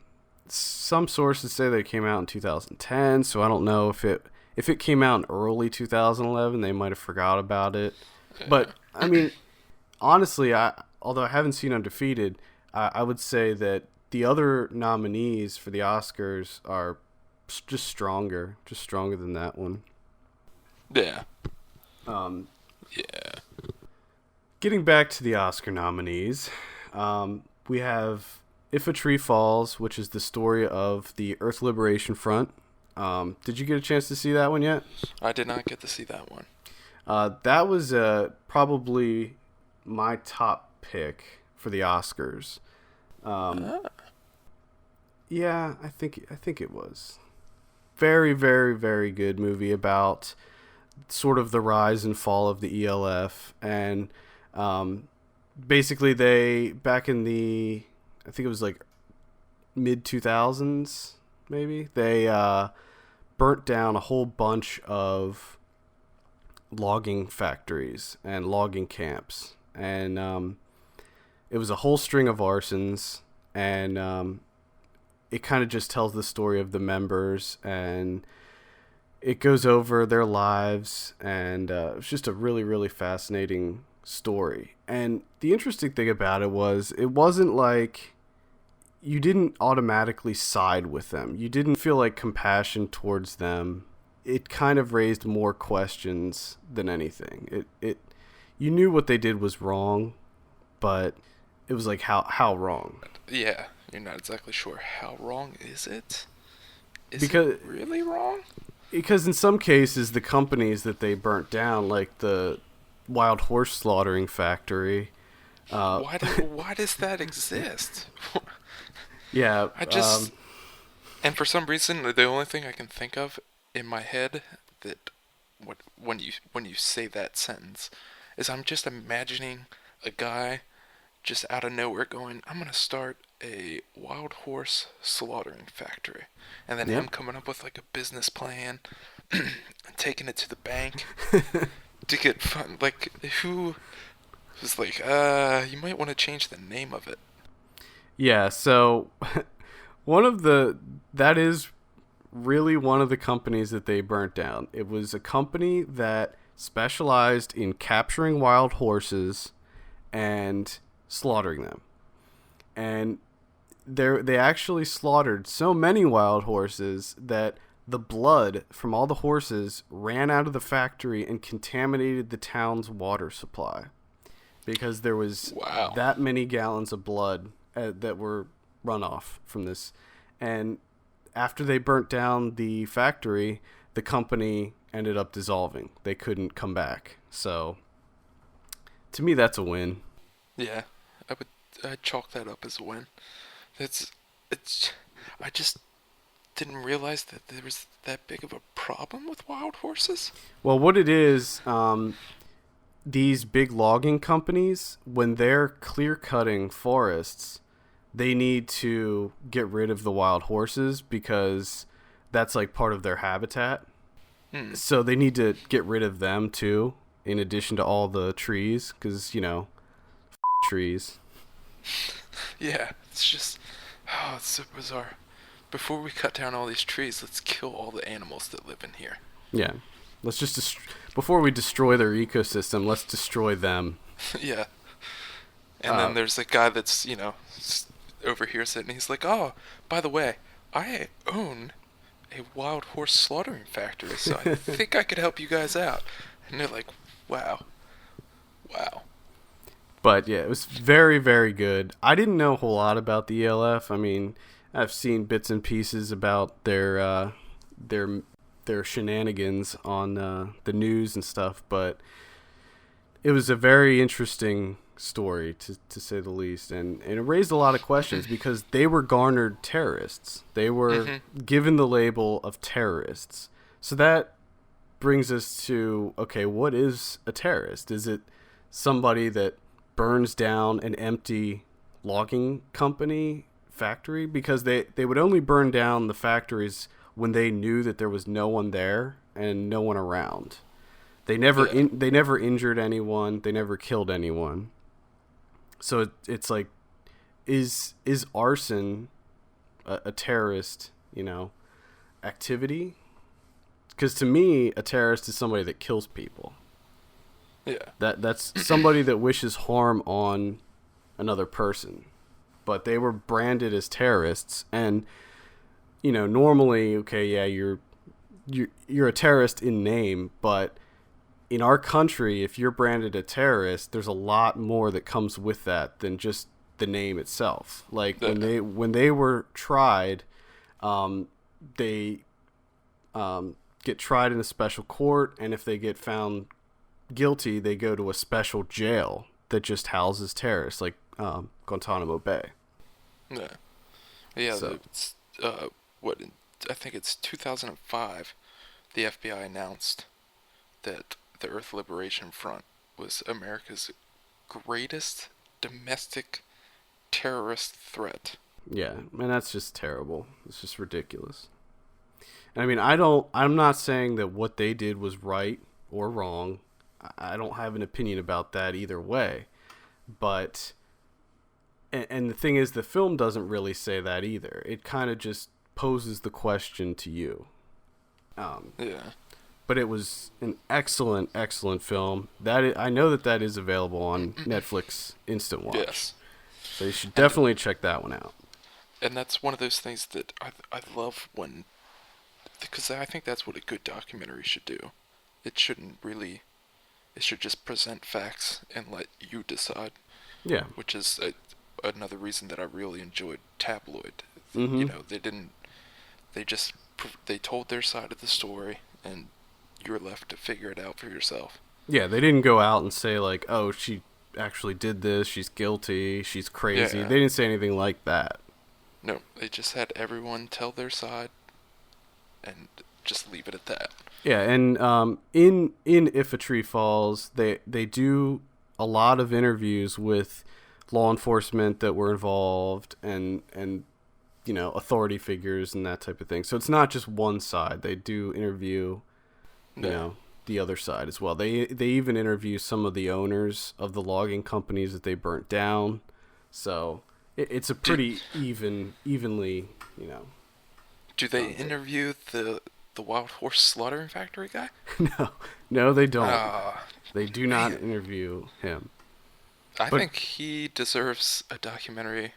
sources say that it came out in 2010, so I don't know if it came out in early 2011, they might have forgot about it. But, I mean, honestly, although I haven't seen Undefeated, I would say that the other nominees for the Oscars are just stronger than that one. Yeah. Getting back to the Oscar nominees, we have If a Tree Falls, which is the story of the Earth Liberation Front. Did you get a chance to see that one yet? I did not get to see that one. That was probably my top pick for the Oscars. Yeah, I think it was. Very, very, very good movie about sort of the rise and fall of the ELF, and basically they, back in the, I think it was like mid 2000s maybe, they burnt down a whole bunch of logging factories and logging camps, and it was a whole string of arsons, and it kind of just tells the story of the members, and it goes over their lives, and it's just a really, really fascinating story. And the interesting thing about it wasn't like you didn't automatically side with them. You didn't feel like compassion towards them. It kind of raised more questions than anything. You knew what they did was wrong, but it was like how wrong? Yeah, you're not exactly sure how wrong is it? Is because it really wrong? Because in some cases, the companies that they burnt down, like the wild horse slaughtering factory. Why does that exist? Yeah, I just and for some reason the only thing I can think of in my head that when you say that sentence is I'm just imagining a guy just out of nowhere going, I'm gonna start a wild horse slaughtering factory, and then him coming up with like a business plan, and taking it to the bank to get fun. Like, who was like, you might want to change the name of it. Yeah, so that is really one of the companies that they burnt down. It was a company that specialized in capturing wild horses and slaughtering them. And they actually slaughtered so many wild horses that the blood from all the horses ran out of the factory and contaminated the town's water supply, because there was that many gallons of blood that were runoff from this. And after they burnt down the factory, the company ended up dissolving. They couldn't come back. So to me, that's a win. Yeah, I'd chalk that up as a win. I just didn't realize that there was that big of a problem with wild horses. Well, what it is, these big logging companies, when they're clear-cutting forests, they need to get rid of the wild horses because that's like part of their habitat. So they need to get rid of them too, in addition to all the trees, because, trees. Yeah, it's just, it's so bizarre. Before we cut down all these trees, let's kill all the animals that live in here. Yeah. Let's just, before we destroy their ecosystem, let's destroy them. Yeah. And then there's a guy that's, over here sitting, he's like, oh, by the way, I own a wild horse slaughtering factory, so I think I could help you guys out. And they're like, wow. But yeah, it was very, very good. I didn't know a whole lot about the ELF. I mean, I've seen bits and pieces about their shenanigans on the news and stuff, but it was a very interesting story to say the least, and it raised a lot of questions because they were garnered terrorists. They were given the label of terrorists. So that brings us to, okay, what is a terrorist? Is it somebody that burns down an empty logging company factory? Because they would only burn down the factories when they knew that there was no one there and no one around. They never injured anyone. They never killed anyone. So it's like, is arson a terrorist, activity? Because to me, a terrorist is somebody that kills people. Yeah. That's somebody that wishes harm on another person. But they were branded as terrorists, and normally, okay, yeah, you're a terrorist in name, but in our country, if you're branded a terrorist, there's a lot more that comes with that than just the name itself. Like when they were tried, they get tried in a special court, and if they get found guilty, they go to a special jail that just houses terrorists, like Guantanamo Bay. Yeah. So. It's, I think it's 2005. The FBI announced that the Earth Liberation Front was America's greatest domestic terrorist threat. Yeah, and that's just terrible. It's just ridiculous. And I mean, I'm not saying that what they did was right or wrong. I don't have an opinion about that either way. But And the thing is, the film doesn't really say that either. It kind of just poses the question to you. Yeah. But it was an excellent, excellent film. I know that is available on Netflix Instant Watch. Yes. So you should definitely check that one out. And that's one of those things that I love when, because I think that's what a good documentary should do. It should just present facts and let you decide. Yeah. Which is another reason that I really enjoyed Tabloid. Mm-hmm. You know, they told their side of the story, and you're left to figure it out for yourself. Yeah, they didn't go out and say, like, oh, she actually did this, she's guilty, she's crazy. Yeah. They didn't say anything like that. No, they just had everyone tell their side and just leave it at that. Yeah, and in If a Tree Falls, they do a lot of interviews with law enforcement that were involved and you know, authority figures and that type of thing. So it's not just one side. They do interview, you know, the other side as well. They even interview some of the owners of the logging companies that they burnt down. So it's a pretty evenly, you know. Do they interview the wild horse slaughtering factory guy? No, they don't. They do not interview him. I think he deserves a documentary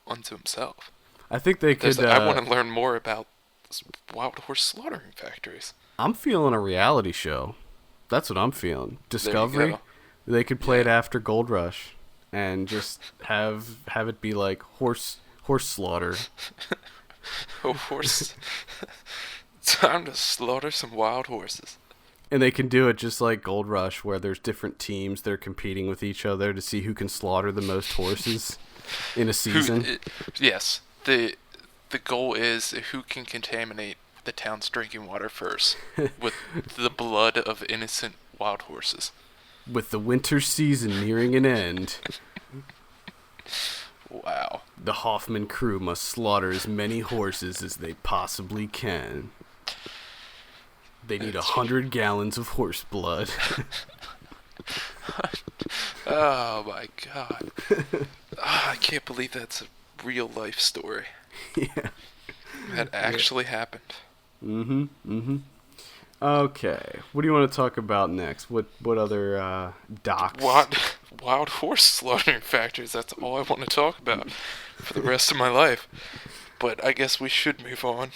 unto himself. I think they could. I want to learn more about wild horse slaughtering factories. I'm feeling a reality show. That's what I'm feeling. Discovery. They could play it after Gold Rush, and just have it be like horse slaughter. Horse. Time to slaughter some wild horses. And they can do it just like Gold Rush, where there's different teams that are competing with each other to see who can slaughter the most horses in a season. Yes. The goal is who can contaminate the town's drinking water first with the blood of innocent wild horses. With the winter season nearing an end, wow. The Hoffman crew must slaughter as many horses as they possibly can. They need 100 gallons of horse blood. Oh my god. I can't believe that's a real life story. Yeah. That actually happened. Okay. What do you want to talk about next? What other docs? Wild horse slaughtering factories. That's all I want to talk about for the rest of my life. But I guess we should move on.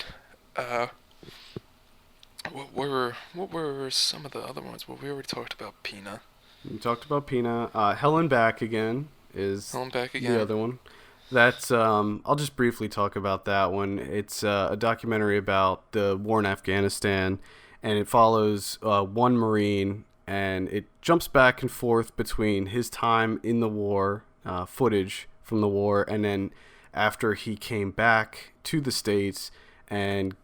What were some of the other ones? Well, we already talked about Pina. We talked about Pina. Hell and Back Again is the other one. That's I'll just briefly talk about that one. It's a documentary about the war in Afghanistan, and it follows one Marine, and it jumps back and forth between his time in the war, footage from the war, and then after he came back to the States and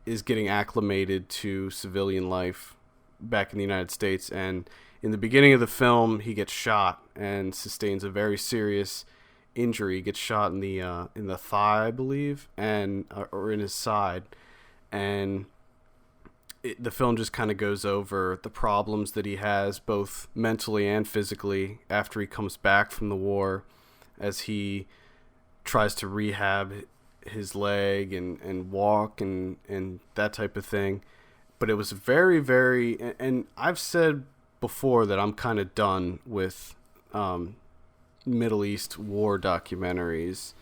is getting acclimated to civilian life back in the United States. And in the beginning of the film, he gets shot and sustains a very serious injury. He gets shot in the thigh, I believe, and or in his side. And the film just kind of goes over the problems that he has, both mentally and physically, after he comes back from the war, as he tries to rehab his leg and walk and that type of thing. But it was very, very, and I've said before that I'm kind of done with Middle East war documentaries.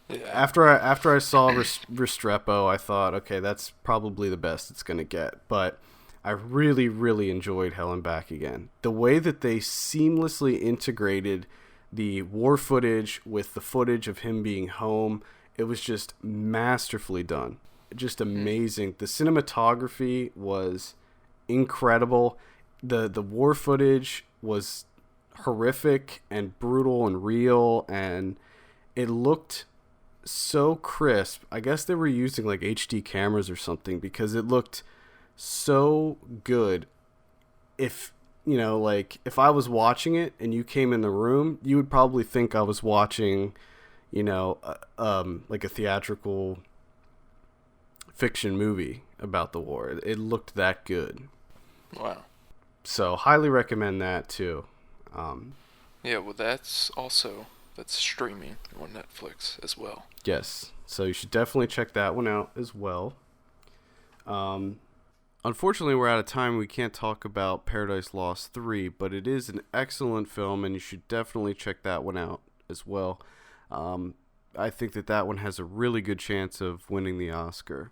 Yeah. After I saw Restrepo, I thought, okay, that's probably the best it's going to get. But I really, really enjoyed Hell and Back Again. The way that they seamlessly integrated the war footage with the footage of him being home, it was just masterfully done. Just amazing. The cinematography was incredible. The war footage was horrific and brutal and real, and it looked so crisp. I guess they were using like HD cameras or something, because it looked so good. If if I was watching it and you came in the room, you would probably think I was watching like a theatrical fiction movie about the war. It looked that good. Wow. So highly recommend that too. Yeah, well, that's that's streaming on Netflix as well. Yes, so you should definitely check that one out as well. Unfortunately, we're out of time. We can't talk about Paradise Lost 3, but it is an excellent film, and you should definitely check that one out as well. I think that one has a really good chance of winning the Oscar.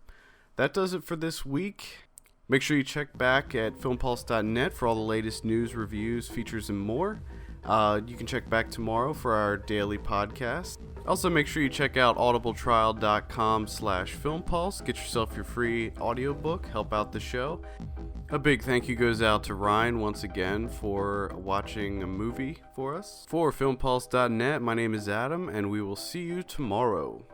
That does it for this week. Make sure you check back at filmpulse.net for all the latest news, reviews, features, and more. You can check back tomorrow for our daily podcast. Also, make sure you check out audibletrial.com/filmpulse. Get yourself your free audiobook. Help out the show. A big thank you goes out to Ryan once again for watching a movie for us. For filmpulse.net, my name is Adam, and we will see you tomorrow.